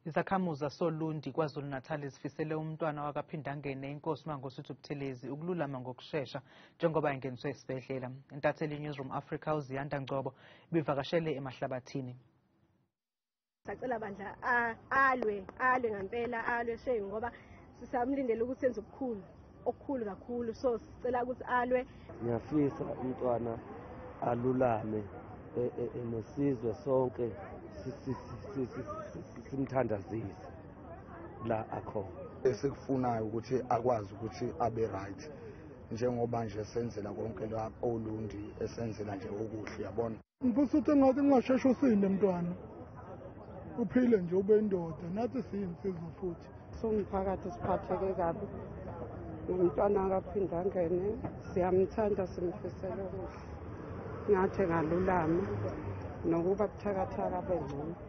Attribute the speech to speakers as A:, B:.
A: Izakhamuzi zasoLundi Kwazulu-Natal Zifisele umntwana waKwaphindangene iNkosi uMangosuthu Buthelezi ukululama ngokushesha njengoba engeniswe esibhedlela. Intatheli Newsroom Africa uZiyanda Ngcobo ibivakashele emahlabathini.
B: Sacela bandla alwe ngempela alwe sheyi ngoba sisamlindele ukuthi enze okukhulu kakhulu, so sicela ukuthi alwe.
C: Ngiyafisa umntwana alulame nesizwe sonke simthandazise la akhona.
D: Esikufunayo ukuthi akwazi ukuthi abe right njengoba nje senzela konke la oLundi esenzela nje okuhle, yabona.
E: Ngifisa ngathi ngashesha usinde mntwana uphile nje ube indoda nathi siyinsizwa futhi.
F: Somphakathi siphatheke kabi umntwana waKwaphindangene, siyamthanda simfisela okuhle ngathi ngalulama nokuba buthakathaka bengcono.